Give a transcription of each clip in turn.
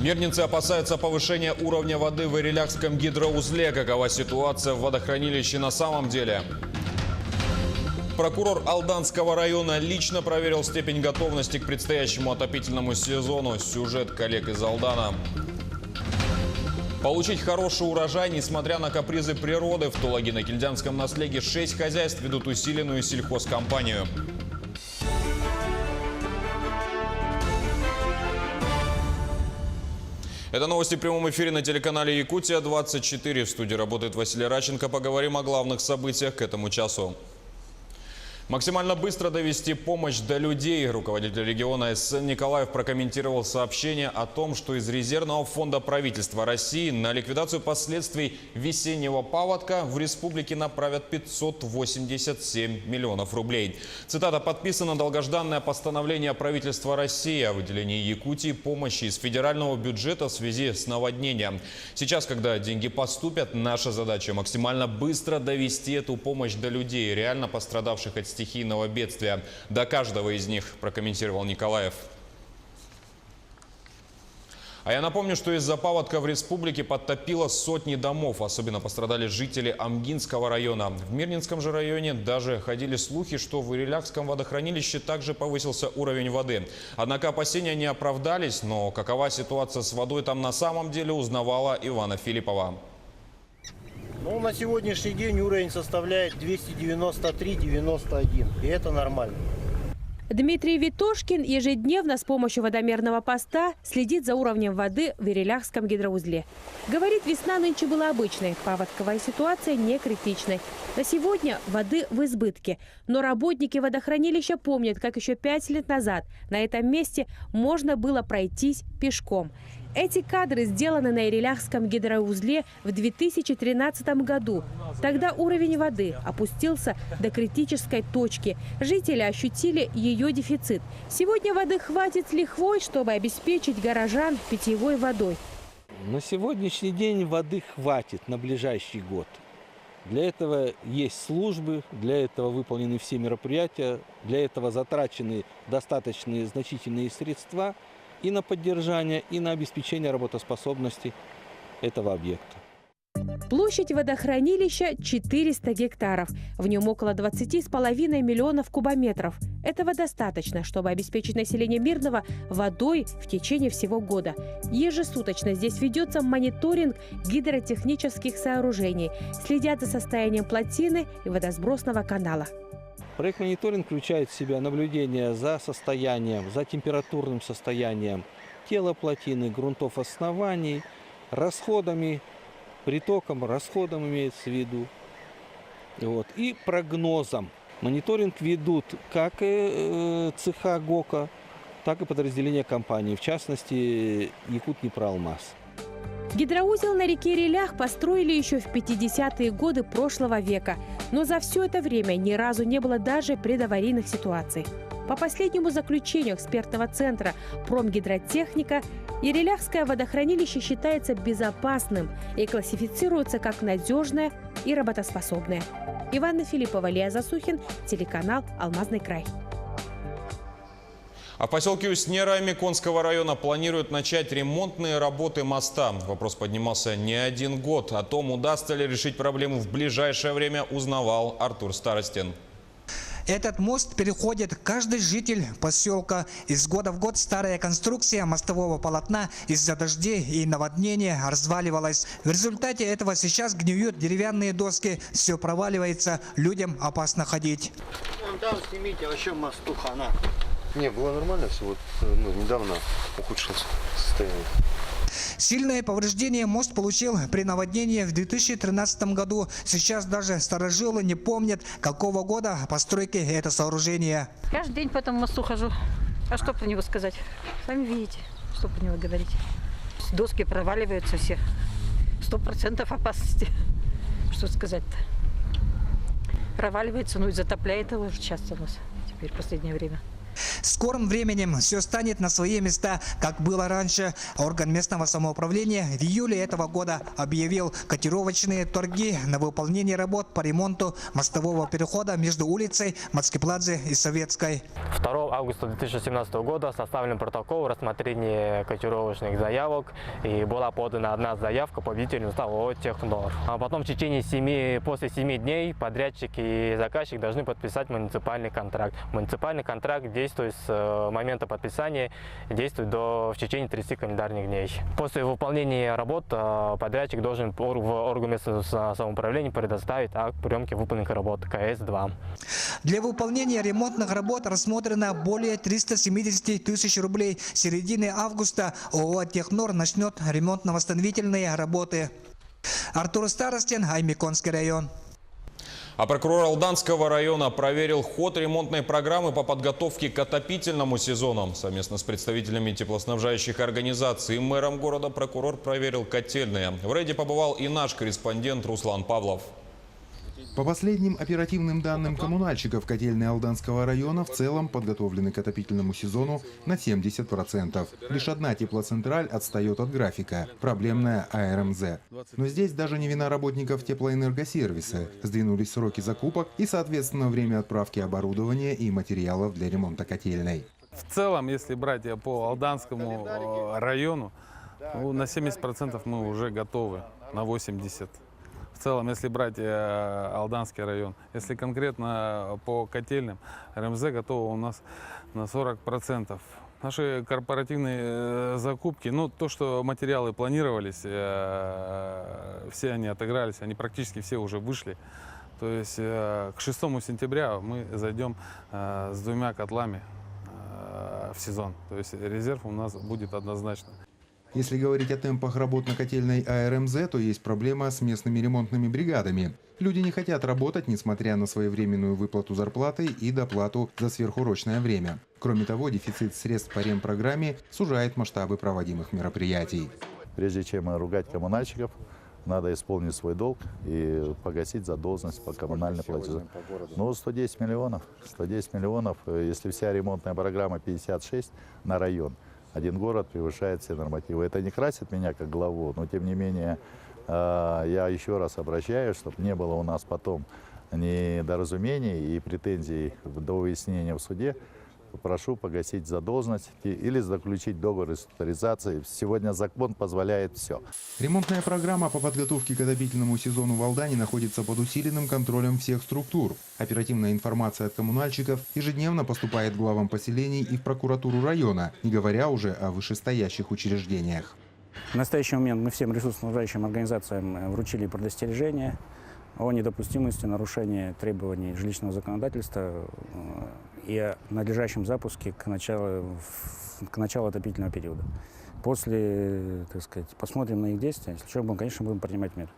Мирнинцы опасаются повышения уровня воды в Ириляхском гидроузле. Какова ситуация в водохранилище на самом деле? Прокурор Алданского района лично проверил степень готовности к предстоящему отопительному сезону. Сюжет коллег из Алдана. Получить хороший урожай, несмотря на капризы природы. В Тулагино-Кильдянском наследии 6 хозяйств ведут усиленную сельхозкомпанию. Это новости в прямом эфире на телеканале Якутия-24. В студии работает Василий Раченко. Поговорим о главных событиях к этому часу. Максимально быстро довести помощь до людей. Руководитель региона СН Николаев прокомментировал сообщение о том, что из резервного фонда правительства России на ликвидацию последствий весеннего паводка в республике направят 587 миллионов рублей. Цитата: «Подписано долгожданное постановление правительства России о выделении Якутии помощи из федерального бюджета в связи с наводнением. Сейчас, когда деньги поступят, наша задача максимально быстро довести эту помощь до людей, реально пострадавших от стихийного бедствия. До каждого из них», прокомментировал Николаев. А я напомню, что из-за паводка в республике подтопило сотни домов. Особенно пострадали жители Амгинского района. В Мирнинском же районе даже ходили слухи, что в Ириляхском водохранилище также повысился уровень воды. Однако опасения не оправдались, но какова ситуация с водой там на самом деле, узнавала Ивана Филиппова. Ну, на сегодняшний день уровень составляет 293,91, и это нормально. Дмитрий Витошкин ежедневно с помощью водомерного поста следит за уровнем воды в Ириляхском гидроузле. Говорит, весна нынче была обычной, паводковая ситуация не критичной. На сегодня воды в избытке, но работники водохранилища помнят, как еще 5 лет назад на этом месте можно было пройтись пешком. Эти кадры сделаны на Ириляхском гидроузле в 2013 году. Тогда уровень воды опустился до критической точки. Жители ощутили ее дефицит. Сегодня воды хватит с лихвой, чтобы обеспечить горожан питьевой водой. На сегодняшний день воды хватит на ближайший год. Для этого есть службы, для этого выполнены все мероприятия, для этого затрачены достаточные значительные средства и на поддержание, и на обеспечение работоспособности этого объекта. Площадь водохранилища 400 гектаров. В нем около 20,5 миллионов кубометров. Этого достаточно, чтобы обеспечить население Мирного водой в течение всего года. Ежесуточно здесь ведется мониторинг гидротехнических сооружений. Следят за состоянием плотины и водосбросного канала. Проект мониторинг включает в себя наблюдение за состоянием, за температурным состоянием тела плотины, грунтов оснований, расходами, притоком, расходом имеется в виду, и прогнозом. Мониторинг ведут как цеха ГОКа, так и подразделения компании, в частности Якутнепроалмаз. Гидроузел на реке Ирилях построили еще в 50-е годы прошлого века. Но за все это время ни разу не было даже предаварийных ситуаций. По последнему заключению экспертного центра «Промгидротехника», Ириляхское водохранилище считается безопасным и классифицируется как надежное и работоспособное. Ивана Филиппова, Лия Засухин, телеканал «Алмазный край». А в поселке Уснера Миконского района планируют начать ремонтные работы моста. Вопрос поднимался не один год. О том, удастся ли решить проблему в ближайшее время, узнавал Артур Старостин. Этот мост переходит каждый житель поселка. Из года в год старая конструкция мостового полотна из-за дождей и наводнения разваливалась. В результате этого сейчас гниют деревянные доски, все проваливается, людям опасно ходить. Вон там снимите, вообще мосту хана. Не, было нормально все, вот недавно ухудшилось состояние. Сильное повреждение мост получил при наводнении в 2013 году. Сейчас даже старожилы не помнят, какого года постройки это сооружение. Каждый день по этому мосту хожу. А что про него сказать? Сами видите, что про него говорить. Доски проваливаются все. 100% опасности. Что сказать-то? Проваливается, и затопляет его уже часто у нас теперь в последнее время. В скором временем все станет на свои места, как было раньше. Орган местного самоуправления в июле этого года объявил котировочные торги на выполнение работ по ремонту мостового перехода между улицей Мацкепладзе и Советской. 2 августа 2017 года составлен протокол рассмотрения котировочных заявок, и была подана одна заявка победителю ООО «Технор». А потом после 7 дней подрядчик и заказчик должны подписать муниципальный контракт. Муниципальный контракт действует с момента подписания, действует в течение 30 календарных дней. После выполнения работ подрядчик должен в органу местного самоуправления предоставить акт приемки выполненных работ КС-2. Для выполнения ремонтных работ рассмотрено более 370 тысяч рублей. С середины августа ООО «Технор» начнет ремонтно-восстановительные работы. Артур Старостин, Аймиконский район. А прокурор Алданского района проверил ход ремонтной программы по подготовке к отопительному сезону. Совместно с представителями теплоснабжающих организаций и мэром города прокурор проверил котельные. В рейде побывал и наш корреспондент Руслан Павлов. По последним оперативным данным коммунальщиков, котельные Алданского района в целом подготовлены к отопительному сезону на 70%. Лишь одна теплоцентраль отстает от графика – проблемная АРМЗ. Но здесь даже не вина работников теплоэнергосервиса. Сдвинулись сроки закупок и, соответственно, время отправки оборудования и материалов для ремонта котельной. В целом, если брать по Алданскому району, на 70% мы уже готовы, на 80%. В целом, если брать Алданский район, если конкретно по котельным, РМЗ готова у нас на 40%. Наши корпоративные закупки, то, что материалы планировались, все они отыгрались, они практически все уже вышли. То есть к 6 сентября мы зайдем с 2 котлами в сезон. То есть резерв у нас будет однозначно. Если говорить о темпах работ на котельной АРМЗ, то есть проблема с местными ремонтными бригадами. Люди не хотят работать, несмотря на своевременную выплату зарплаты и доплату за сверхурочное время. Кроме того, дефицит средств по ремпрограмме сужает масштабы проводимых мероприятий. Прежде чем ругать коммунальщиков, надо исполнить свой долг и погасить задолженность по коммунальной платежу. 110 миллионов. 110 миллионов, если вся ремонтная программа 56 на район. Один город превышает все нормативы. Это не красит меня как главу, но тем не менее я еще раз обращаюсь, чтобы не было у нас потом недоразумений и претензий до выяснения в суде. Прошу погасить задолженность или заключить договор реструктуризации. Сегодня закон позволяет все. Ремонтная программа по подготовке к отопительному сезону в Алдане находится под усиленным контролем всех структур. Оперативная информация от коммунальщиков ежедневно поступает главам поселений и в прокуратуру района, не говоря уже о вышестоящих учреждениях. В настоящий момент мы всем ресурсоснабжающим организациям вручили предостережение о недопустимости нарушения требований жилищного законодательства и о надлежащем запуске к началу отопительного периода. После, посмотрим на их действия, если что, конечно, будем принимать меры.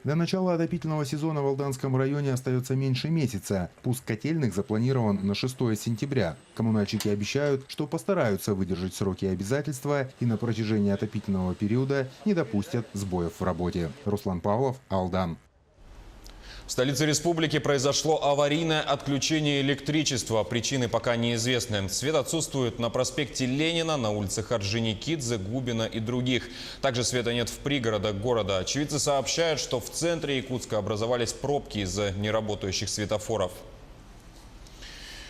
До начала отопительного сезона в Алданском районе остается меньше месяца. Пуск котельных запланирован на 6 сентября. Коммунальщики обещают, что постараются выдержать сроки и обязательства и на протяжении отопительного периода не допустят сбоев в работе. Руслан Павлов, Алдан. В столице республики произошло аварийное отключение электричества. Причины пока неизвестны. Свет отсутствует на проспекте Ленина, на улицах Орджоникидзе, Губина и других. Также света нет в пригородах города. Очевидцы сообщают, что в центре Якутска образовались пробки из-за неработающих светофоров.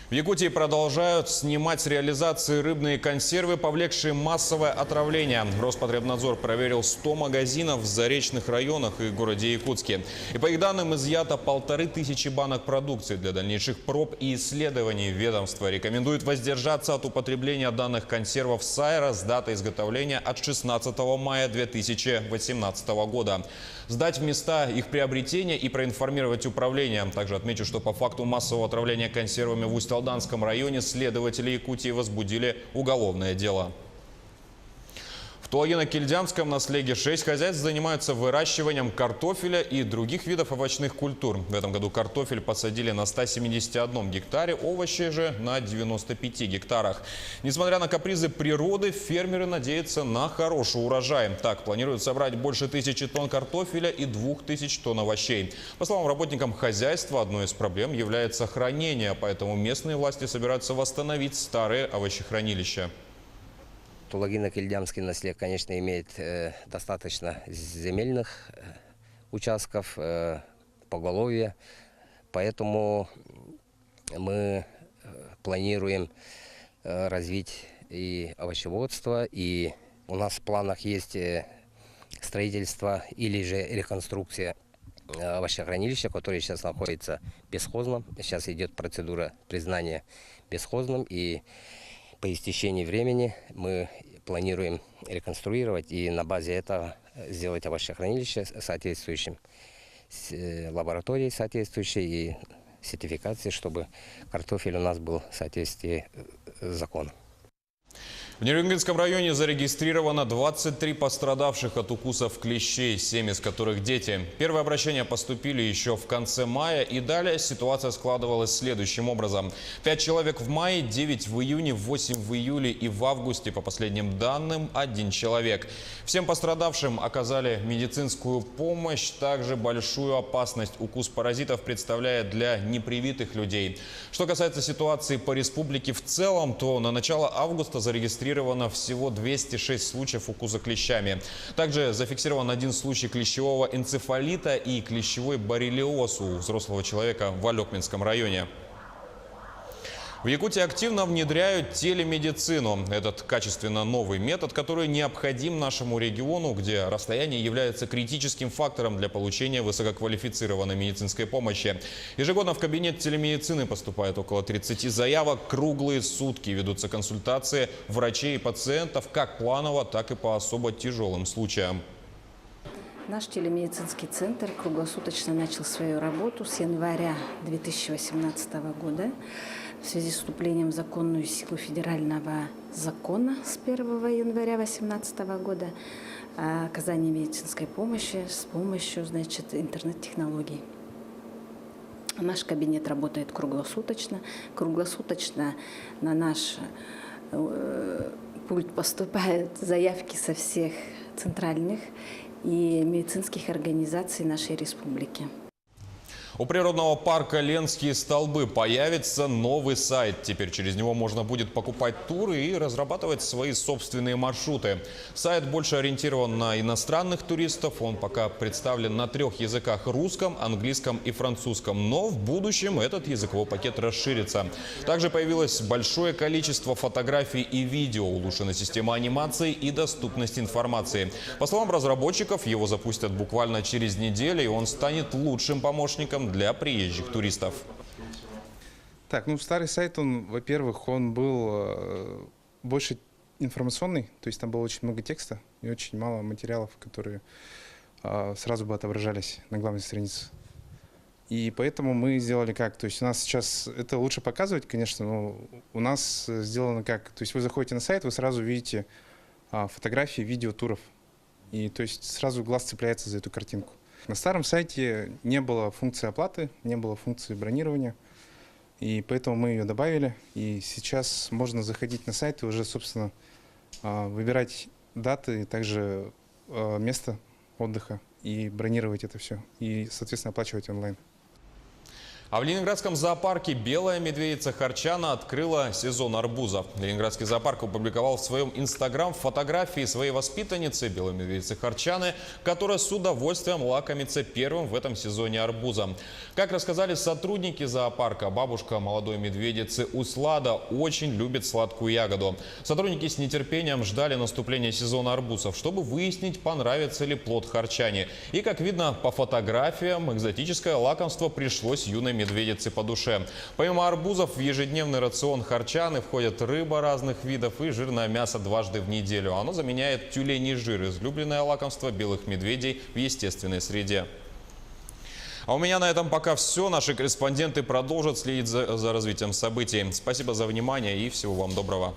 В Якутии продолжают снимать с реализации рыбные консервы, повлекшие массовое отравление. Роспотребнадзор проверил 100 магазинов в заречных районах и городе Якутске. И по их данным изъято 1500 банок продукции. Для дальнейших проб и исследований ведомство рекомендует воздержаться от употребления данных консервов сайра с датой изготовления от 16 мая 2018 года. Сдать в места их приобретения и проинформировать управление. Также отмечу, что по факту массового отравления консервами в Усть-Алданском районе следователи Якутии возбудили уголовное дело. В Тулагино-Кильдянском на Слеге 6 хозяйств занимаются выращиванием картофеля и других видов овощных культур. В этом году картофель посадили на 171 гектаре, овощи же на 95 гектарах. Несмотря на капризы природы, фермеры надеются на хороший урожай. Так, планируют собрать больше 1000 тонн картофеля и 2000 тонн овощей. По словам работникам хозяйства, одной из проблем является хранение, поэтому местные власти собираются восстановить старые овощехранилища. Тулагино-Кильдянский наслед, конечно, имеет достаточно земельных участков, поголовья, поэтому мы планируем развить и овощеводство, и у нас в планах есть строительство или же реконструкция овощехранилища, которое сейчас находится бесхозным. Сейчас идет процедура признания бесхозным, и по истечении времени мы планируем реконструировать и на базе этого сделать овощехранилище соответствующим лабораторией соответствующей и сертификации, чтобы картофель у нас был в соответствии с законом. В Нерюнгинском районе зарегистрировано 23 пострадавших от укусов клещей, 7 из которых дети. Первые обращения поступили еще в конце мая, и далее ситуация складывалась следующим образом. 5 человек в мае, 9 в июне, 8 в июле и в августе, по последним данным, 1 человек. Всем пострадавшим оказали медицинскую помощь. Также большую опасность укус паразитов представляет для непривитых людей. Что касается ситуации по республике в целом, то на начало августа зарегистрировано всего 206 случаев укуса клещами. Также зафиксирован 1 случай клещевого энцефалита и клещевой боррелиоз у взрослого человека в Алекминском районе. В Якутии активно внедряют телемедицину. Этот качественно новый метод, который необходим нашему региону, где расстояние является критическим фактором для получения высококвалифицированной медицинской помощи. Ежегодно в кабинет телемедицины поступает около 30 заявок. Круглые сутки ведутся консультации врачей и пациентов как планово, так и по особо тяжелым случаям. Наш телемедицинский центр круглосуточно начал свою работу с января 2018 года. В связи с вступлением в законную силу федерального закона с 1 января 2018 года о оказании медицинской помощи с помощью, интернет-технологий. Наш кабинет работает круглосуточно. Круглосуточно на наш пульт поступают заявки со всех центральных и медицинских организаций нашей республики. У природного парка Ленские столбы появится новый сайт. Теперь через него можно будет покупать туры и разрабатывать свои собственные маршруты. Сайт больше ориентирован на иностранных туристов. Он пока представлен на 3 языках – русском, английском и французском. Но в будущем этот языковой пакет расширится. Также появилось большое количество фотографий и видео, улучшена система анимации и доступность информации. По словам разработчиков, его запустят буквально через неделю, и он станет лучшим помощником для приезжих туристов. Так, старый сайт, во-первых, он был больше информационный, то есть там было очень много текста и очень мало материалов, которые сразу бы отображались на главной странице. И поэтому мы сделали как, то есть у нас сейчас, это лучше показывать, конечно, но у нас сделано как, то есть вы заходите на сайт, вы сразу видите фотографии, видео туров, и то есть сразу глаз цепляется за эту картинку. На старом сайте не было функции оплаты, не было функции бронирования, и поэтому мы ее добавили. И сейчас можно заходить на сайт и уже, собственно, выбирать даты, также место отдыха и бронировать это все, и, соответственно, оплачивать онлайн. А в Ленинградском зоопарке белая медведица Харчана открыла сезон арбузов. Ленинградский зоопарк опубликовал в своем инстаграм фотографии своей воспитанницы, белой медведицы Харчаны, которая с удовольствием лакомится первым в этом сезоне арбузом. Как рассказали сотрудники зоопарка, бабушка молодой медведицы Услада очень любит сладкую ягоду. Сотрудники с нетерпением ждали наступления сезона арбузов, чтобы выяснить, понравится ли плод Харчане. И, как видно по фотографиям, экзотическое лакомство пришлось юной медведицы по душе. Помимо арбузов в ежедневный рацион Харчаны входят рыба разных видов и жирное мясо дважды в неделю. Оно заменяет тюленей жир, излюбленное лакомство белых медведей в естественной среде. А у меня на этом пока все. Наши корреспонденты продолжат следить за развитием событий. Спасибо за внимание и всего вам доброго.